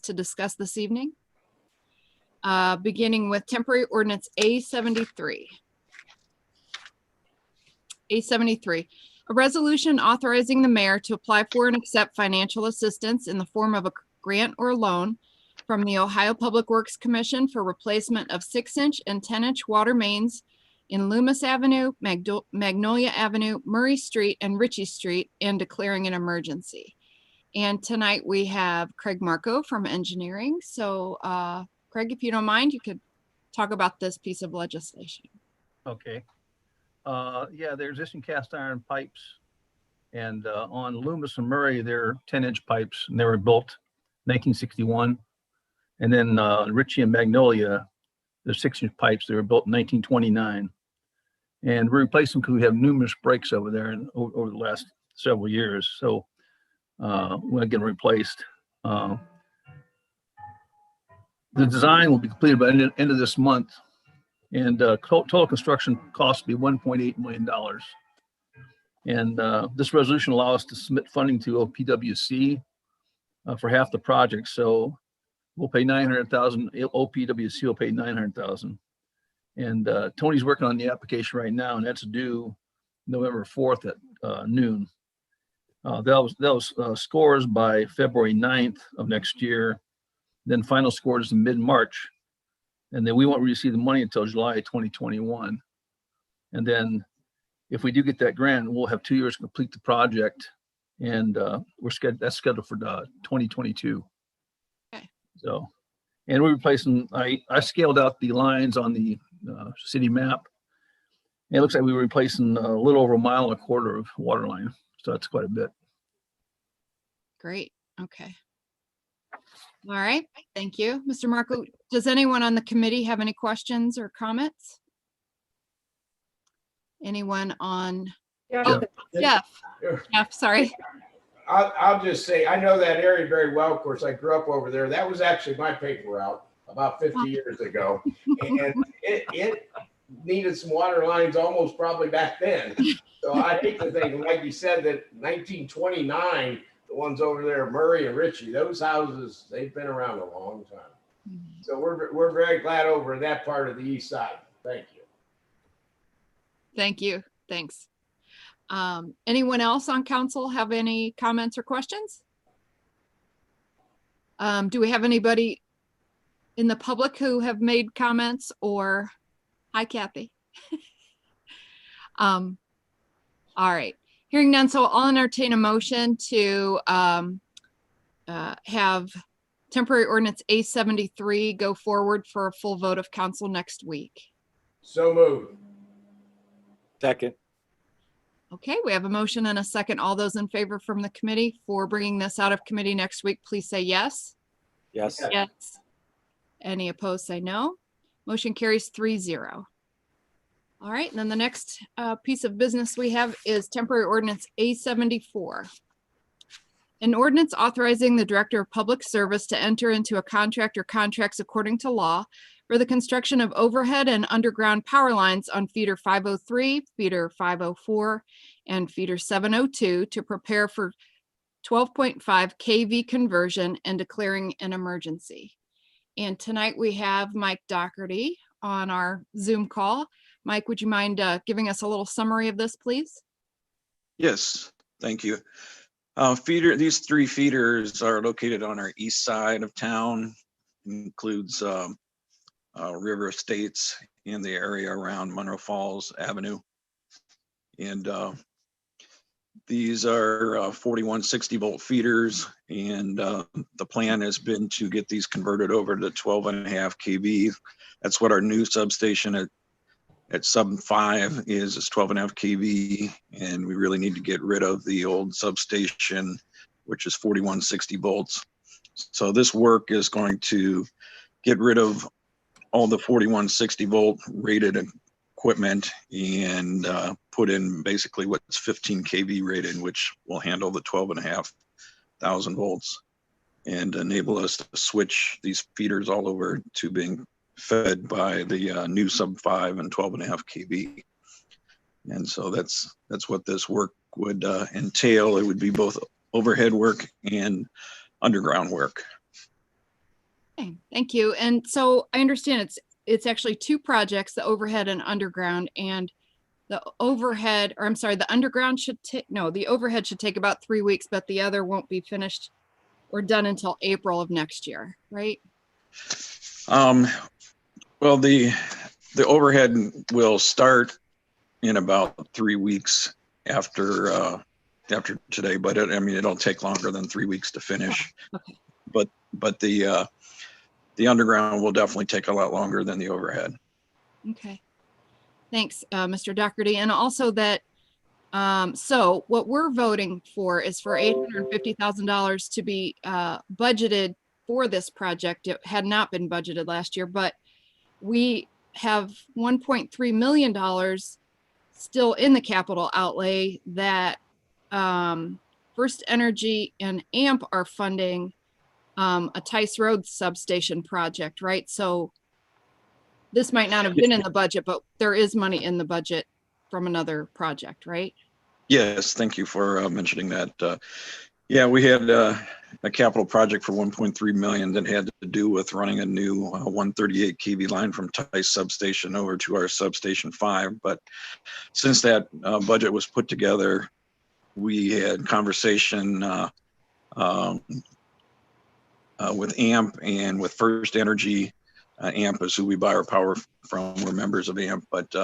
to discuss this evening. Beginning with temporary ordinance A73. A73, a resolution authorizing the mayor to apply for and accept financial assistance in the form of a grant or loan from the Ohio Public Works Commission for replacement of 6-inch and 10-inch water mains in Loomis Avenue, Magnolia Avenue, Murray Street, and Ritchie Street, and declaring an emergency. And tonight we have Craig Marco from engineering. So Craig, if you don't mind, you could talk about this piece of legislation. Okay. Yeah, they're existing cast iron pipes, and on Loomis and Murray, they're 10-inch pipes, and they were built 1961. And then Ritchie and Magnolia, they're 6-inch pipes. They were built in 1929. And we replaced them because we have numerous breaks over there and over the last several years. So we're going to get them replaced. The design will be completed by the end of this month. And total construction cost will be $1.8 million. And this resolution allows us to submit funding to OPWC for half the project. So we'll pay $900,000. OPWC will pay $900,000. And Tony's working on the application right now, and that's due November 4th at noon. Those scores by February 9th of next year. Then final scores in mid-March. And then we won't receive the money until July 2021. And then if we do get that grant, we'll have 2 years to complete the project. And that's scheduled for 2022. Okay. So, and we're replacing, I scaled out the lines on the city map. And it looks like we were replacing a little over 1.25 miles of water line. So that's quite a bit. Great. Okay. All right. Thank you. Mr. Marco, does anyone on the committee have any questions or comments? Anyone on? Yeah. Jeff, sorry. I'll just say, I know that area very well. Of course, I grew up over there. That was actually my paper route about 50 years ago. And it needed some water lines almost probably back then. So I hate to think, like you said, that 1929, the ones over there, Murray and Ritchie, those houses, they've been around a long time. So we're very glad over that part of the east side. Thank you. Thank you. Thanks. Anyone else on council have any comments or questions? Do we have anybody in the public who have made comments or, hi, Kathy. All right, hearing none. So I'll entertain a motion to have temporary ordinance A73 go forward for a full vote of council next week. So moved. Second. Okay, we have a motion and a second. All those in favor from the committee for bringing this out of committee next week, please say yes. Yes. Yes. Any opposed, say no. Motion carries 3-0. All right, and then the next piece of business we have is temporary ordinance A74. An ordinance authorizing the Director of Public Service to enter into a contract or contracts according to law for the construction of overhead and underground power lines on feeder 503, feeder 504, and feeder 702 to prepare for 12.5 kV conversion and declaring an emergency. And tonight we have Mike Doherty on our Zoom call. Mike, would you mind giving us a little summary of this, please? Yes, thank you. These 3 feeders are located on our east side of town. Includes River Estates in the area around Monroe Falls Avenue. And these are 4160 volt feeders. And the plan has been to get these converted over to 12.5 kV. That's what our new substation at sub 5 is 12.5 kV. And we really need to get rid of the old substation, which is 4160 volts. So this work is going to get rid of all the 4160 volt rated equipment and put in basically what's 15 kV rated, which will handle the 12,500 volts and enable us to switch these feeders all over to being fed by the new sub 5 and 12.5 kV. And so that's what this work would entail. It would be both overhead work and underground work. Thank you. And so I understand it's actually two projects, the overhead and underground, and the overhead, or I'm sorry, the underground should take, no, the overhead should take about 3 weeks, but the other won't be finished or done until April of next year, right? Well, the overhead will start in about 3 weeks after today, but I mean, it'll take longer than 3 weeks to finish. Okay. But the underground will definitely take a lot longer than the overhead. Okay. Thanks, Mr. Doherty. And also that, so what we're voting for is for $850,000 to be budgeted for this project. It had not been budgeted last year, but we have $1.3 million still in the capital outlay that First Energy and AMP are funding a Tice Road substation project, right? So this might not have been in the budget, but there is money in the budget from another project, right? Yes, thank you for mentioning that. Yeah, we had a capital project for 1.3 million that had to do with running a new 138 kV line from Tice substation over to our substation 5. But since that budget was put together, we had conversation with AMP and with First Energy. AMP is who we buy our power from. We're members of AMP, but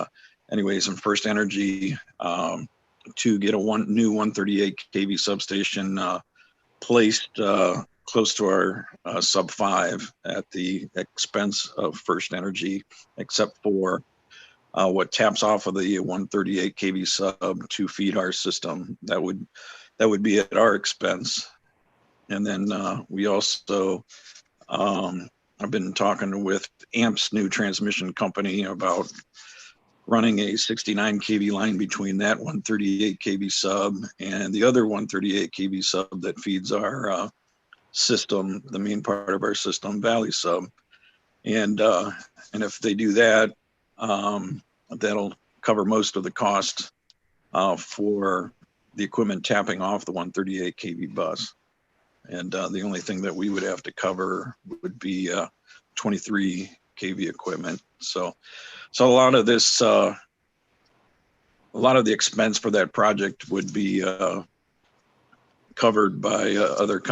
anyways, in First Energy, to get a new 138 kV substation placed close to our sub 5 at the expense of First Energy, except for what taps off of the 138 kV sub to feed our system. That would be at our expense. And then we also I've been talking with AMP's new transmission company about running a 69 kV line between that 138 kV sub and the other 138 kV sub that feeds our system, the main part of our system, Valley sub. And if they do that, that'll cover most of the cost for the equipment tapping off the 138 kV bus. And the only thing that we would have to cover would be 23 kV equipment. So a lot of this, a lot of the expense for that project would be covered by other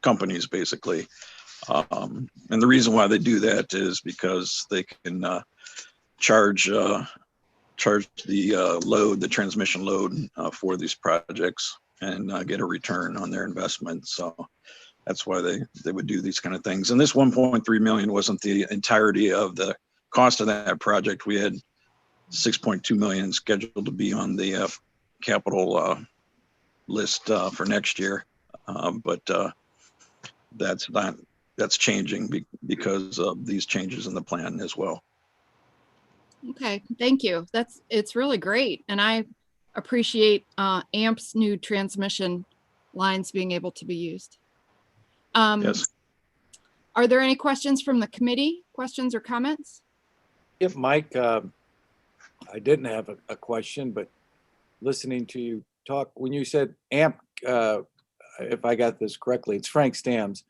companies, basically. And the reason why they do that is because they can charge the load, the transmission load for these projects, and get a return on their investment. So that's why they would do these kind of things. And this 1.3 million wasn't the entirety of the cost of that project. We had 6.2 million scheduled to be on the capital list for next year, but that's changing because of these changes in the plan as well. Okay, thank you. It's really great. And I appreciate AMP's new transmission lines being able to be used. Yes. Are there any questions from the committee? Questions or comments? Yeah, Mike, I didn't have a question, but listening to you talk, when you said AMP, if I got this correctly, it's Frank Stams.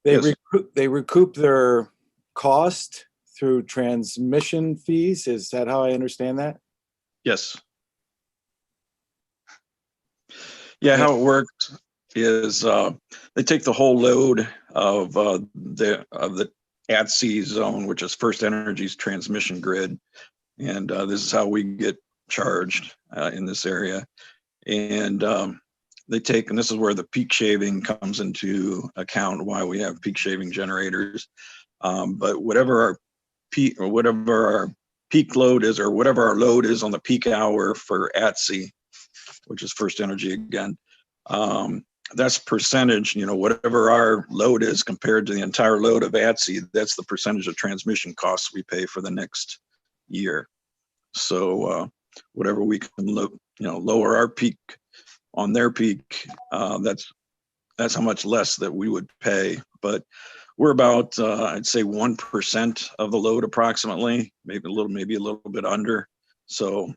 Yes. They recoup their cost through transmission fees. Is that how I understand that? Yes. Yeah, how it works is they take the whole load of the ATC zone, which is First Energy's transmission grid, and this is how we get charged in this area. And they take, and this is where the peak shaving comes into account, why we have peak shaving generators. But whatever our peak load is, or whatever our load is on the peak hour for ATC, which is First Energy again, that's percentage, whatever our load is compared to the entire load of ATC, that's the percentage of transmission costs we pay for the next year. So whatever we can lower our peak on their peak, that's how much less that we would pay. But we're about I'd say 1% of the load approximately, maybe a little bit under. So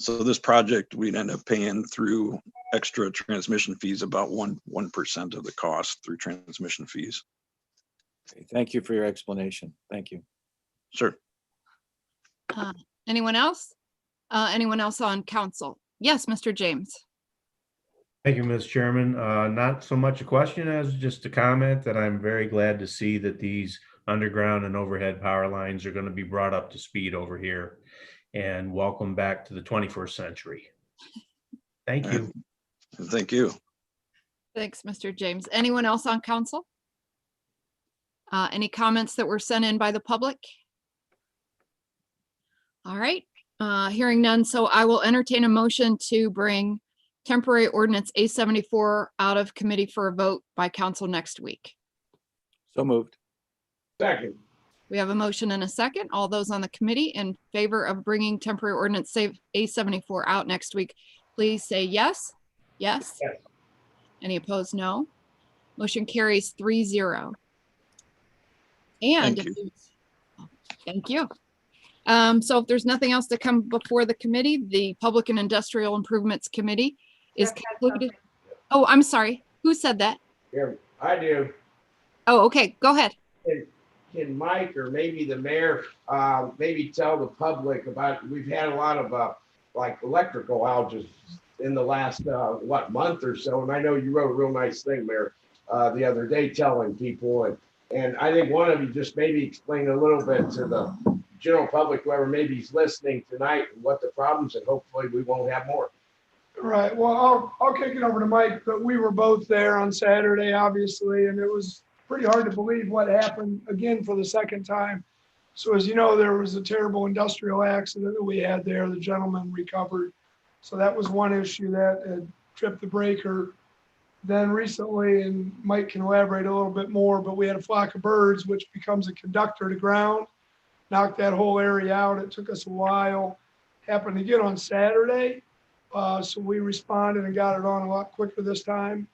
this project, we'd end up paying through extra transmission fees about 1% of the cost through transmission fees. Okay, thank you for your explanation. Thank you. Sure. Anyone else? Anyone else on council? Yes, Mr. James. Thank you, Ms. Chairman. Not so much a question as just a comment that I'm very glad to see that these underground and overhead power lines are going to be brought up to speed over here. And welcome back to the 21st century. Thank you. Thank you. Thanks, Mr. James. Anyone else on council? Any comments that were sent in by the public? All right, hearing none, so I will entertain a motion to bring temporary ordinance A74 out of committee for a vote by council next week. So moved. Second. We have a motion and a second. All those on the committee in favor of bringing temporary ordinance A74 out next week, please say yes. Yes. Yes. Any opposed? No. Motion carries 3-0. And Thank you. thank you. So if there's nothing else to come before the committee, the Public and Industrial Improvements Committee is concluded. Oh, I'm sorry. Who said that? Yeah, I do. Oh, okay. Go ahead. Can Mike or maybe the mayor, maybe tell the public about, we've had a lot of, like electrical outages in the last, month or so. And I know you wrote a real nice thing, Mayor, the other day telling people, and I think one of you just maybe explain a little bit to the general public, whoever maybe is listening tonight, what the problems, and hopefully we won't have more. Right. Well, I'll kick it over to Mike, but we were both there on Saturday, obviously, and it was pretty hard to believe what happened again for the second time. So as you know, there was a terrible industrial accident that we had there. The gentleman recovered. So that was one issue that had tripped the breaker. Then recently, and Mike can elaborate a little bit more, but we had a flock of birds, which becomes a conductor to ground, knocked that whole area out. It took us a while. Happened again on Saturday. So we responded and got it on a lot quicker this time.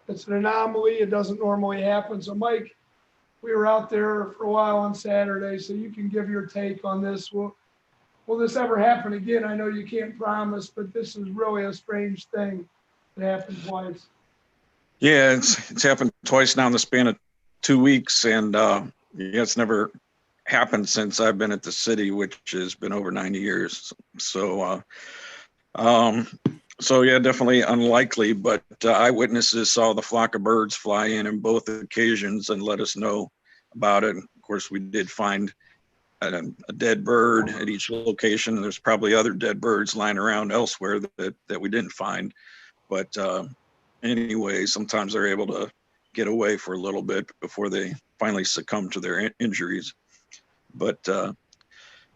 It's an anomaly. It doesn't normally happen. So Mike, we were out there for a while on Saturday, so you can give your take on this. Will this ever happen again? I know you can't promise, but this is really a strange thing that happened twice. Yeah, it's happened twice now in the span of 2 weeks, and yeah, it's never happened since I've been at the city, which has been over 90 years. So, so yeah, definitely unlikely, but eyewitnesses saw the flock of birds fly in both occasions and let us know about it. Of course, we did find a dead bird at each location. There's probably other dead birds lying around elsewhere that we didn't find. But anyway, sometimes they're able to get away for a little bit before they finally succumb to their injuries. But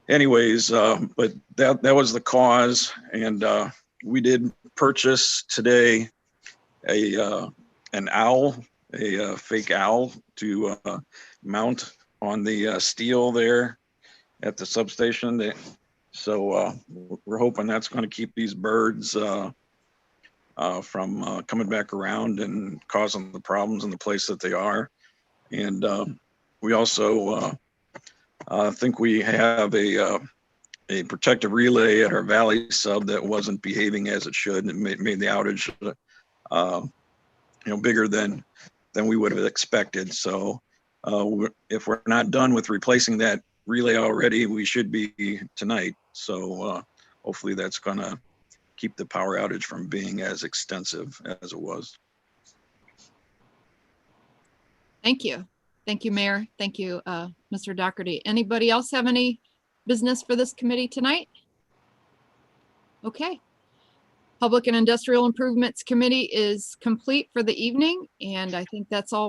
anyways, but that was the cause. And we did purchase today an owl, a fake owl to mount on the steel there at the substation. So we're hoping that's going to keep these birds from coming back around and causing the problems in the place that they are. And we also think we have a protective relay at our Valley sub that wasn't behaving as it should, and it made the outage bigger than we would have expected. So if we're not done with replacing that relay already, we should be tonight. So hopefully that's gonna keep the power outage from being as extensive as it was. Thank you. Thank you, Mayor. Thank you, Mr. Doherty. Anybody else have any business for this committee tonight? Okay. Public and Industrial Improvements Committee is complete for the evening, and I think that's all we